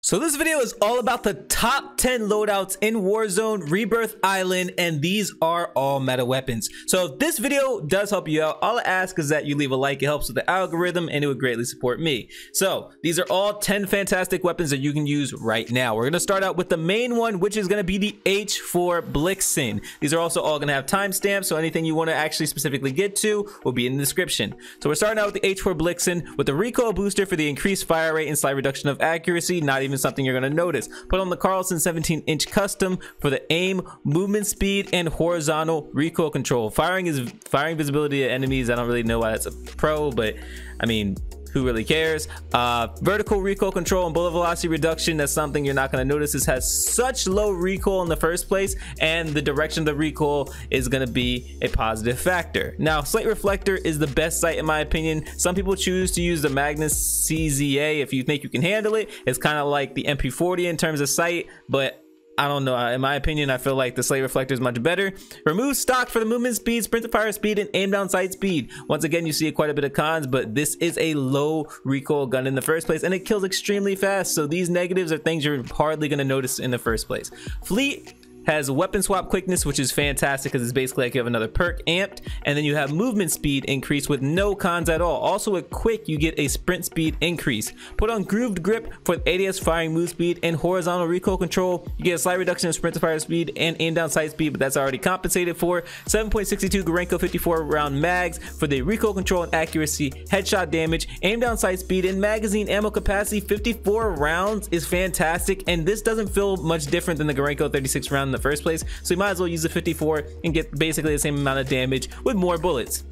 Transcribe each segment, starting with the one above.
So this video is all about the top 10 loadouts in Warzone, Rebirth Island, and these are all meta weapons. So if this video does help you out, all I ask is that you leave a like. It helps with the algorithm and it would greatly support me. So these are all 10 fantastic weapons that you can use right now. We're going to start out with the main one, which is going to be the H4 Blixen. These are also all going to have timestamps, so anything you want to actually specifically get to will be in the description. So we're starting out with the H4 Blixen with the recoil booster for the increased fire rate and slight reduction of accuracy. Not even something you're going to notice. Put on the Carlson 17-inch custom for the aim, movement speed, and horizontal recoil control. Firing visibility of enemies. I don't really know why that's a pro, but I mean, who really cares? Vertical recoil control and bullet velocity reduction. That's something you're not going to notice. This has such low recoil in the first place, and the direction of the recoil is going to be a positive factor. Now, Slate Reflector is the best sight in my opinion. Some people choose to use the Magnus CZA if you think you can handle it. It's kind of like the MP40 in terms of sight, but I don't know. In my opinion, I feel like the Slate Reflector is much better. Remove stock for the movement speed, sprint to fire speed, and aim down sight speed. Once again, you see quite a bit of cons, but this is a low recoil gun in the first place, and it kills extremely fast. So these negatives are things you're hardly going to notice in the first place. Fleet has weapon swap quickness, which is fantastic because it's basically like you have another perk amped, and then you have movement speed increase with no cons at all. Also with quick, you get a sprint speed increase. Put on grooved grip for ADS firing move speed and horizontal recoil control. You get a slight reduction in sprint to fire speed and aim down sight speed, but that's already compensated for. 7.62 Gorenko 54 round mags for the recoil control and accuracy, headshot damage, aim down sight speed, and magazine ammo capacity. 54 rounds is fantastic, and this doesn't feel much different than the Gorenko 36 round in the first place, so you might as well use the 54 and get basically the same amount of damage with more bullets.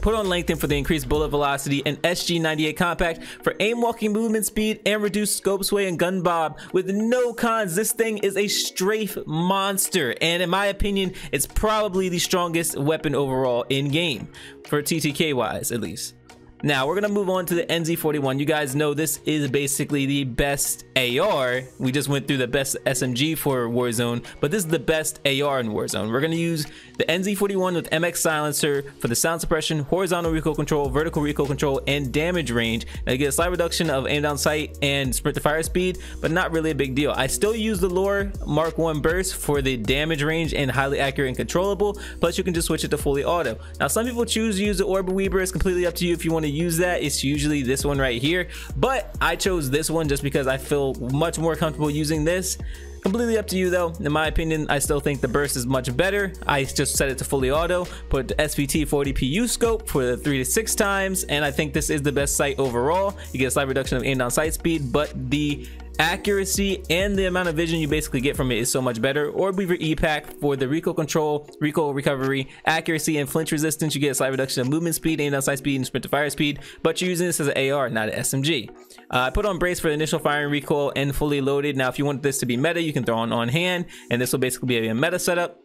Put on Lengthen for the increased bullet velocity and SG98 Compact for aim walking movement speed and reduced scope sway and gun bob with no cons. This thing is a strafe monster, and in my opinion, it's probably the strongest weapon overall in game for TTK wise, at least. Now we're gonna move on to the NZ41. You guys know this is basically the best AR. We just went through the best SMG for Warzone, but this is the best AR in Warzone. We're gonna use the NZ41 with MX silencer for the sound suppression, horizontal recoil control, vertical recoil control, and damage range. Now you get a slight reduction of aim down sight and sprint to fire speed, but not really a big deal. I still use the Lore Mark 1 burst for the damage range and highly accurate and controllable. Plus you can just switch it to fully auto. Now some people choose to use the Orb Weaver. It's completely up to you if you want to use that. It's usually this one right here, but I chose this one just because I feel much more comfortable using this. Completely up to you though. In my opinion, I still think the burst is much better. I just set it to fully auto, put the SVT 40p U scope for the 3 to 6 times, and I think this is the best sight overall. You get a slight reduction of aim down sight speed, but the accuracy and the amount of vision you basically get from it is so much better. Orb Weaver E-Pack for the recoil control, recoil recovery, accuracy, and flinch resistance. You get a slight reduction of movement speed, aim down sight speed, and sprint to fire speed, but you're using this as an AR, not an SMG. I put on Brace for the initial firing recoil and fully loaded. Now if you want this to be meta, you can throw on hand, and this will basically be a meta setup.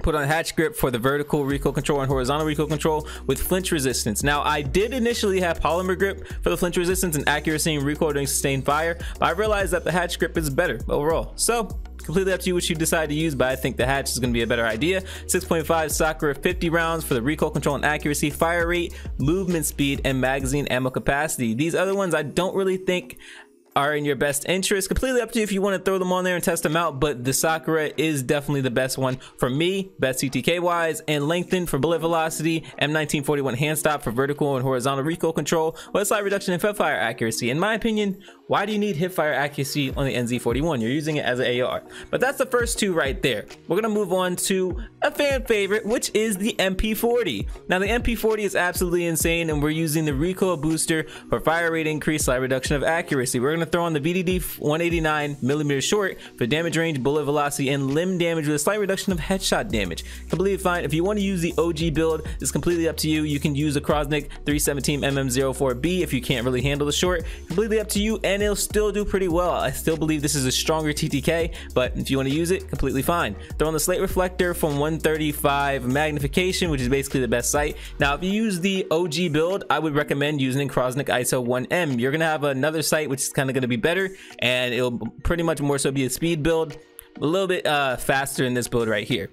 Put on Hatch Grip for the vertical recoil control and horizontal recoil control with flinch resistance. Now I did initially have Polymer Grip for the flinch resistance and accuracy and recoil during sustained fire, but I realized that the Hatch Grip is better overall. So completely up to you what you decide to use, but I think the Hatch is going to be a better idea. 6.5 Sakura 50 rounds for the recoil control and accuracy, fire rate, movement speed, and magazine ammo capacity. These other ones I don't really think are in your best interest. Completely up to you if you want to throw them on there and test them out, but the Sakura is definitely the best one for me, best CTK wise, and Lengthen for bullet velocity, M1941 hand stop for vertical and horizontal recoil control with a slight reduction in hip fire accuracy. In my opinion, why do you need hip fire accuracy on the NZ41? You're using it as an AR. But that's the first two right there. We're gonna move on to a fan favorite, which is the MP40. Now the MP40 is absolutely insane, and we're using the recoil booster for fire rate increase, slight reduction of accuracy. We're gonna throw on the VDD 189mm short for damage range, bullet velocity, and limb damage with a slight reduction of headshot damage. Completely fine. If you want to use the OG build, it's completely up to you. You can use a Krosnick 317mm04B if you can't really handle the short. Completely up to you, and it'll still do pretty well. I still believe this is a stronger TTK, but if you want to use it, completely fine. Throw on the Slate Reflector from 135 magnification, which is basically the best sight. Now if you use the OG build, I would recommend using Krosnick ISO 1M. You're gonna have another sight which is kind of going to be better, and it'll pretty much more so be a speed build, a little bit faster in this build right here.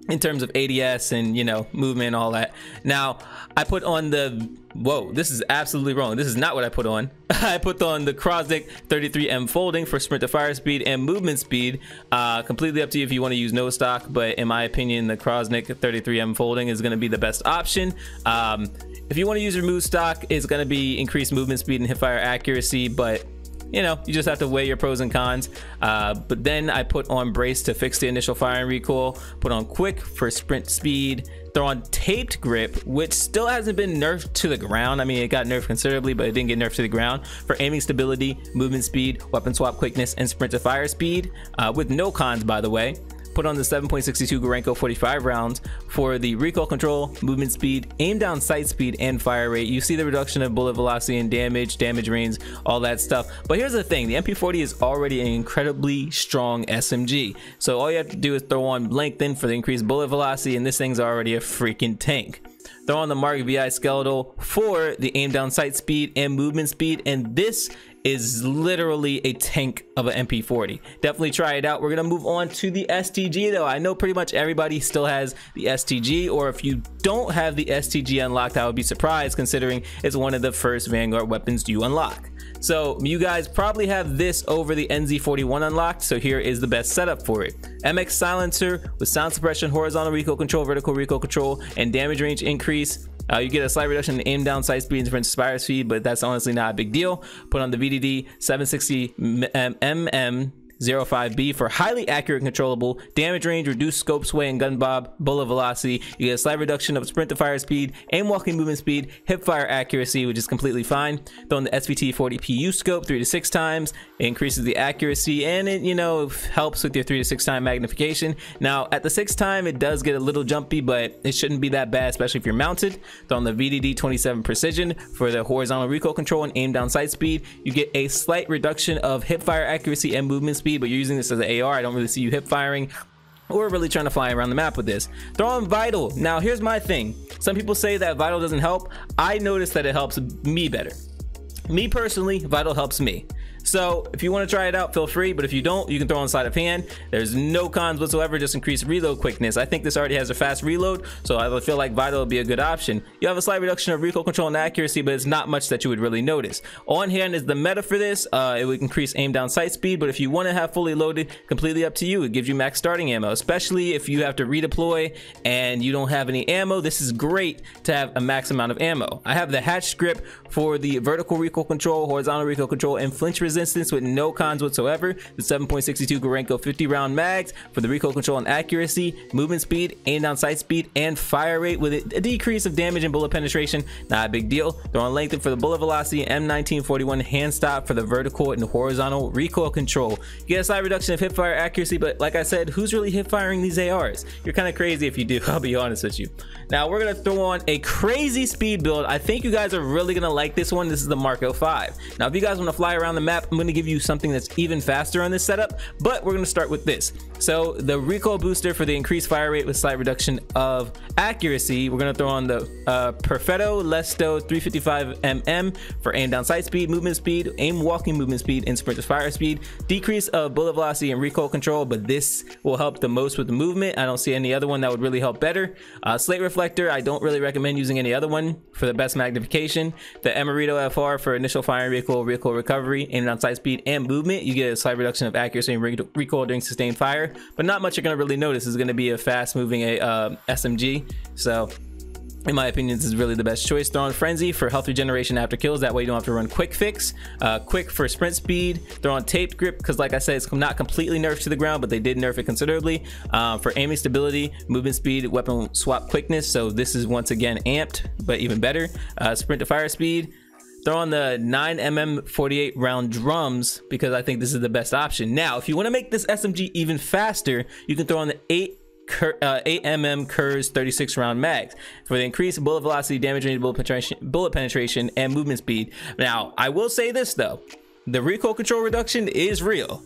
in terms of ADS and, you know, movement and all that. Now I put on the, whoa, this is absolutely wrong. This is not what I put on. I put on the Krosnick 33M folding for sprint to fire speed and movement speed. Completely up to you if you want to use no stock, but in my opinion, the Krosnick 33M folding is going to be the best option. If you want to use remove stock, it's going to be increased movement speed and hip fire accuracy, but you know, you just have to weigh your pros and cons. But then I put on brace to fix the initial firing recoil, put on quick for sprint speed, throw on taped grip, which still hasn't been nerfed to the ground. I mean, it got nerfed considerably, but it didn't get nerfed to the ground, for aiming stability, movement speed, weapon swap quickness, and sprint to fire speed, with no cons, by the way. Put on the 7.62 Gorenko 45 rounds for the recoil control, movement speed, aim down sight speed, and fire rate. You see the reduction of bullet velocity and damage range, all that stuff. But here's the thing, the MP40 is already an incredibly strong SMG. So all you have to do is throw on lengthen for the increased bullet velocity, and this thing's already a freaking tank. Throw on the Mark VI Skeletal for the aim down sight speed and movement speed, and this is literally a tank of an MP40. Definitely try it out. We're gonna move on to the STG though. I know pretty much everybody still has the STG, or if you don't have the STG unlocked, I would be surprised considering it's one of the first Vanguard weapons you unlock. So you guys probably have this over the NZ41 unlocked, so here is the best setup for it. MX silencer with sound suppression, horizontal recoil control, vertical recoil control, and damage range increase. You get a slight reduction in aim down sight speed and sprint fire speed, but that's honestly not a big deal. Put on the VDD 760 MM05B for highly accurate and controllable damage range, reduced scope sway and gun bob, bullet velocity. You get a slight reduction of sprint to fire speed, aim walking movement speed, hip fire accuracy, which is completely fine. Throw in the SVT 40 PU scope 3 to 6 times. It increases the accuracy and it, you know, helps with your 3 to 6 time magnification. Now at the 6th time it does get a little jumpy, but it shouldn't be that bad, especially if you're mounted. Throw on the VDD 27 precision for the horizontal recoil control and aim down sight speed. You get a slight reduction of hip fire accuracy and movement speed, but you're using this as an AR. I don't really see you hip firing or really trying to fly around the map with this. Throw on Vital. Now here's my thing. Some people say that Vital doesn't help. I noticed that it helps me better. Me personally, Vital helps me. So if you want to try it out, feel free, but if you don't, you can throw on sleight of hand. There's no cons whatsoever, just increased reload quickness. I think this already has a fast reload, so I feel like Vital would be a good option. You have a slight reduction of recoil control and accuracy, but it's not much that you would really notice. On hand is the meta for this. It would increase aim down sight speed, but if you want to have fully loaded, completely up to you. It gives you max starting ammo, especially if you have to redeploy and you don't have any ammo. This is great to have a max amount of ammo. I have the hatch grip for the vertical recoil control, horizontal recoil control, and flinch resistance with no cons whatsoever. The 7.62 Gorenko 50 round mags for the recoil control and accuracy, movement speed, aim down sight speed, and fire rate with a decrease of damage and bullet penetration. Not a big deal. Throw on lengthen for the bullet velocity, M1941 hand stop for the vertical and horizontal recoil control. You get a slight reduction of hip fire accuracy, but like I said, who's really hip firing these ARs? You're kind of crazy if you do, I'll be honest with you. Now we're gonna throw on a crazy speed build. I think you guys are really gonna like this one. This is the Mark 05. Now if you guys want to fly around the map, I'm going to give you something that's even faster on this setup, but we're going to start with this. So the recoil booster for the increased fire rate with slight reduction of accuracy, we're going to throw on the Perfetto Lesto 355mm for aim down sight speed, movement speed, aim walking movement speed, and sprint to fire speed. Decrease of bullet velocity and recoil control, but this will help the most with the movement. I don't see any other one that would really help better. Slate reflector, I don't really recommend using any other one for the best magnification. The Emerito FR for initial firing recoil recovery, aim down sight speed, and movement. You get a slight reduction of accuracy and recoil during sustained fire, but not much you're going to really notice. This is going to be a fast moving SMG, so in my opinion, this is really the best choice. Throw on Frenzy for health regeneration after kills. That way you don't have to run quick fix. Quick for sprint speed. Throw on taped grip because, like I said, it's not completely nerfed to the ground, but they did nerf it considerably. For aiming stability, movement speed, weapon swap quickness. So this is once again amped, but even better. Sprint to fire speed. Throw on the 9mm 48 round drums because I think this is the best option. Now, if you want to make this SMG even faster, you can throw on the 8mm Kurs 36 round mags for the increased bullet velocity, damage range, bullet penetration, and movement speed. Now, I will say this though, the recoil control reduction is real.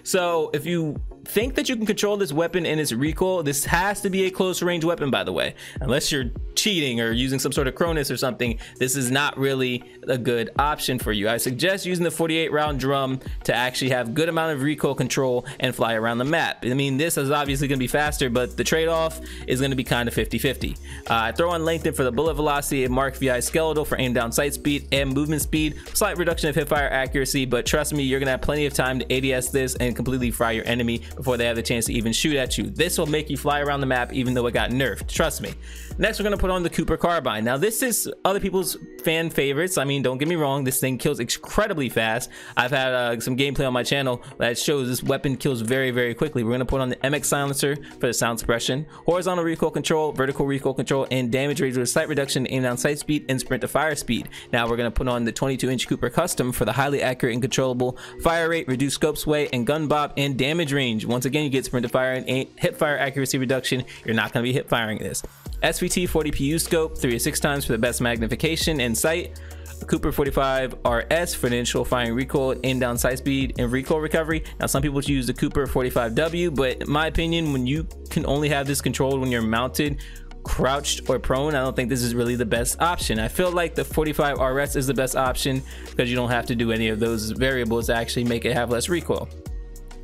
So if you think that you can control this weapon and its recoil, this has to be a close range weapon, by the way. Unless you're cheating or using some sort of Cronus or something, this is not really a good option for you. I suggest using the 48 round drum to actually have good amount of recoil control and fly around the map. I mean, this is obviously going to be faster, but the trade-off is going to be kind of 50-50. I throw on lengthen for the bullet velocity and Mark VI skeletal for aim down sight speed and movement speed. Slight reduction of hipfire accuracy, but trust me, you're gonna have plenty of time to ADS this and completely fry your enemy before they have the chance to even shoot at you. This will make you fly around the map even though it got nerfed, trust me. Next, we're gonna put on the Cooper Carbine. Now this is other people's fan favorites. I mean, don't get me wrong, this thing kills incredibly fast. I've had some gameplay on my channel that shows this weapon kills very quickly. We're gonna put on the MX silencer for the sound suppression, horizontal recoil control, vertical recoil control, and damage range with slight reduction in aim down sight speed and sprint to fire speed. Now we're gonna put on the 22-inch Cooper Custom for the highly accurate and controllable fire rate, reduced scope sway, and gun bob and damage range. Once again, you get sprint to fire and hip fire accuracy reduction. You're not gonna be hip firing this. SVT 40 PU scope 3 to 6 times for the best magnification and sight. Cooper 45 RS for the initial firing recoil, aim down sight speed, and recoil recovery. Now some people use the Cooper 45W, but in my opinion, when you can only have this controlled when you're mounted, crouched, or prone, I don't think this is really the best option. I feel like the 45 RS is the best option because you don't have to do any of those variables to actually make it have less recoil.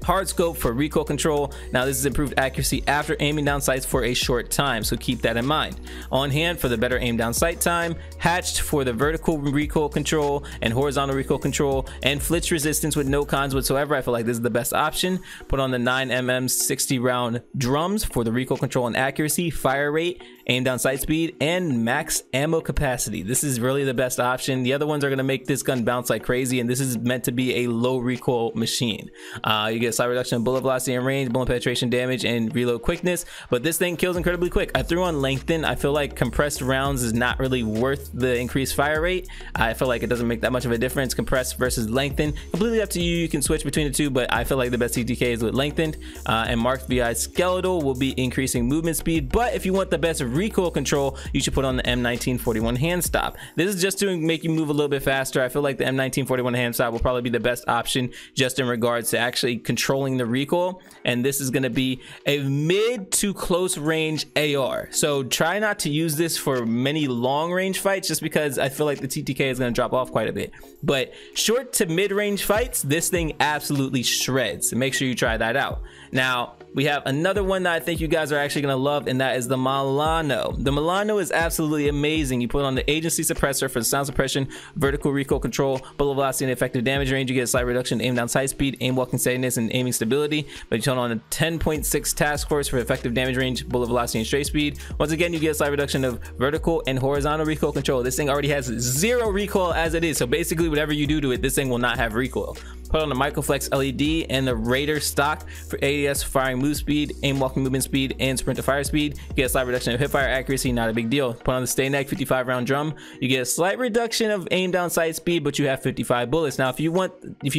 Hard scope for recoil control. Now this is improved accuracy after aiming down sights for a short time, so keep that in mind. On hand for the better aim down sight time, hatched for the vertical recoil control and horizontal recoil control, and flitch resistance with no cons whatsoever. I feel like this is the best option. Put on the 9mm 60 round drums for the recoil control and accuracy, fire rate, aim down sight speed, and max ammo capacity. This is really the best option. The other ones are going to make this gun bounce like crazy, and this is meant to be a low recoil machine. You get slight reduction in bullet velocity and range, bullet penetration damage, and reload quickness, but this thing kills incredibly quick. I threw on lengthen. I feel like compressed rounds is not really worth the increased fire rate. I feel like it doesn't make that much of a difference, compressed versus lengthened. Completely up to you. You can switch between the two, but I feel like the best TTK is with lengthened. And Mark VI skeletal will be increasing movement speed, but if you want the best recoil control, you should put on the M1941 hand stop. This is just to make you move a little bit faster. I feel like the M1941 hand stop will probably be the best option just in regards to actually controlling the recoil, and this is going to be a mid to close range AR, so try not to use this for many long range fights just because I feel like the TTK is going to drop off quite a bit, but short to mid range fights, this thing absolutely shreds. So make sure you try that out. Now we have another one that I think you guys are actually going to love, and that is the Milano. The Milano is absolutely amazing. You put on the agency suppressor for the sound suppression, vertical recoil control, bullet velocity, and effective damage range. You get a slight reduction in aim down sight speed, aim walking steadiness, and aiming stability. But you turn on a 10.6 task force for effective damage range, bullet velocity, and straight speed. Once again, you get a slight reduction of vertical and horizontal recoil control. This thing already has 0 recoil as it is, so basically whatever you do to it, this thing will not have recoil. Put on the Microflex LED and the Raider stock for ADS firing move speed, aim walking movement speed, and sprint to fire speed. You get a slight reduction of hip fire accuracy, not a big deal. Put on the Stay Neck 55 round drum. You get a slight reduction of aim down sight speed, but you have 55 bullets. Now if you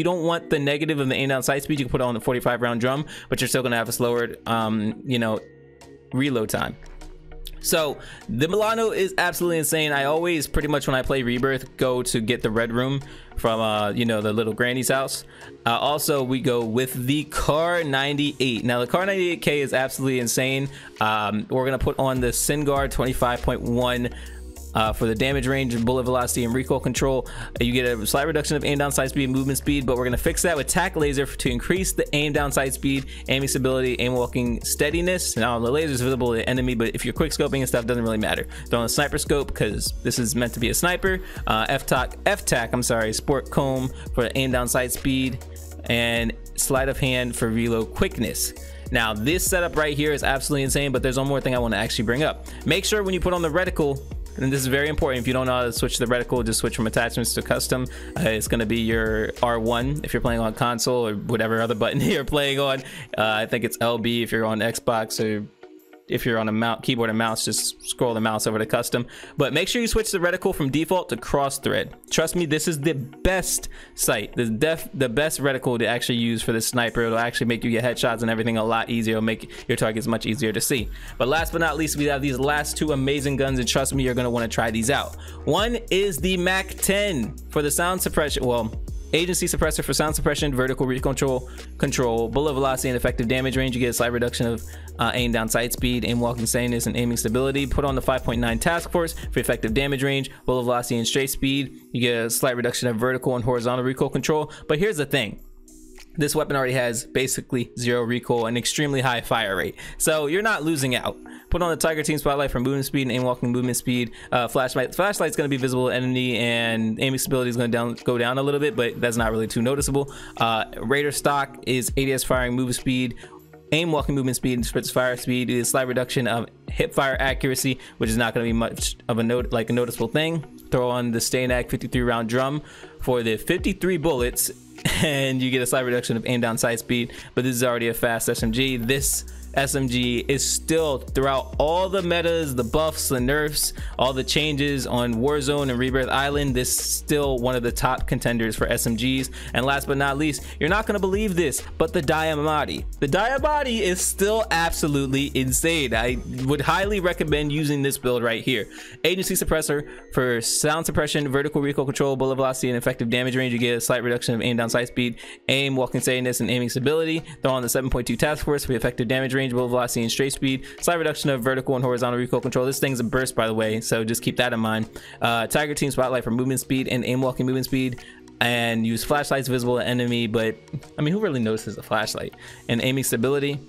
don't want the negative of the aim down sight speed, you can put on the 45 round drum, but you're still gonna have a slower reload time. So the Milano is absolutely insane. I always pretty much when I play Rebirth go to get the red room from the little granny's house. Also we go with the KAR98. Now the KAR98k is absolutely insane. We're gonna put on the Synguard 25.1 for the damage range, bullet velocity, and recoil control. You get a slight reduction of aim down sight speed and movement speed, but we're going to fix that with tack laser to increase the aim down sight speed, aiming stability, aim walking steadiness. Now the laser is visible to the enemy, but if you're quick scoping and stuff, doesn't really matter. Throw on a sniper scope because this is meant to be a sniper. F-tac, sport comb for the aim down sight speed, and sleight of hand for reload quickness. Now this setup right here is absolutely insane, but there's one more thing I want to actually bring up. Make sure when you put on the reticle, and this is very important, if you don't know how to switch the reticle, just switch from attachments to custom. It's going to be your R1 if you're playing on console, or whatever other button you're playing on. I think it's LB if you're on Xbox, or if you're on a keyboard and mouse, just scroll the mouse over to custom. But make sure you switch the reticle from default to cross thread. Trust me, this is the best sight, the best reticle to actually use for this sniper. It'll actually make you get headshots and everything a lot easier. It'll make your targets much easier to see. But last but not least, we have these last two amazing guns, and trust me, you're going to want to try these out. One is the MAC 10 for the sound suppression. Well, agency suppressor for sound suppression, vertical control, bullet velocity and effective damage range. You get a slight reduction of aim down sight speed, aim walking steadiness, and aiming stability. Put on the 5.9 task force for effective damage range, bullet velocity and straight speed. You get a slight reduction of vertical and horizontal recoil control. But here's the thing. This weapon already has basically 0 recoil and extremely high fire rate, so you're not losing out. Put on the Tiger Team Spotlight for movement speed and aim walking movement speed. Flashlight's going to be visible to enemy, and aiming stability is going to go down a little bit, but that's not really too noticeable. Raider stock is ADS firing movement speed, aim walking movement speed, and spritz fire speed. Is a slight reduction of hip fire accuracy, which is not going to be much of a noticeable thing. Throw on the Stanak 53 round drum for the 53 bullets, and you get a slight reduction of aim down sight speed. But this is already a fast SMG. This SMG is still, throughout all the metas, the buffs, the nerfs, all the changes on Warzone and Rebirth Island, this is still one of the top contenders for SMGs. And last but not least, you're not going to believe this, but the Diamatti is still absolutely insane. I would highly recommend using this build right here. Agency suppressor for sound suppression, vertical recoil control, bullet velocity, and effective damage range. You get a slight reduction of aim down sight speed, aim walking steadiness, and aiming stability. Throw on the 7.2 task force for effective damage range, bullet velocity, and straight speed. Slight reduction of vertical and horizontal recoil control. This thing's a burst, by the way, so just keep that in mind. Tiger Team Spotlight for movement speed and aim walking movement speed, and use flashlights visible to enemy, but I mean, who really notices a flashlight? And aiming stability.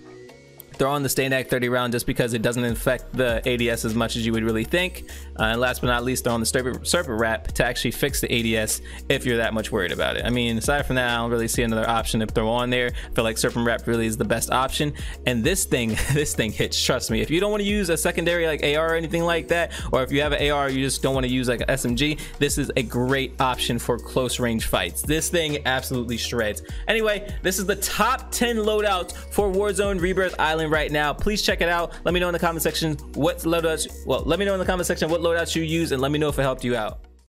Throw on the Stanak 30 round just because it doesn't affect the ADS as much as you would really think. And last but not least, throw on the serpent wrap to actually fix the ADS if you're that much worried about it. I mean, aside from that, I don't really see another option to throw on there. I feel like serpent wrap really is the best option. And this thing hits, trust me. If you don't want to use a secondary like AR or anything like that, or if you have an AR, you just don't want to use like an SMG, this is a great option for close range fights. This thing absolutely shreds. Anyway, this is the top 10 loadouts for Warzone Rebirth Island right now. Please check it out. Let me know in the comment section what loadouts, let me know in the comment section what loadouts you use, and let me know if it helped you out.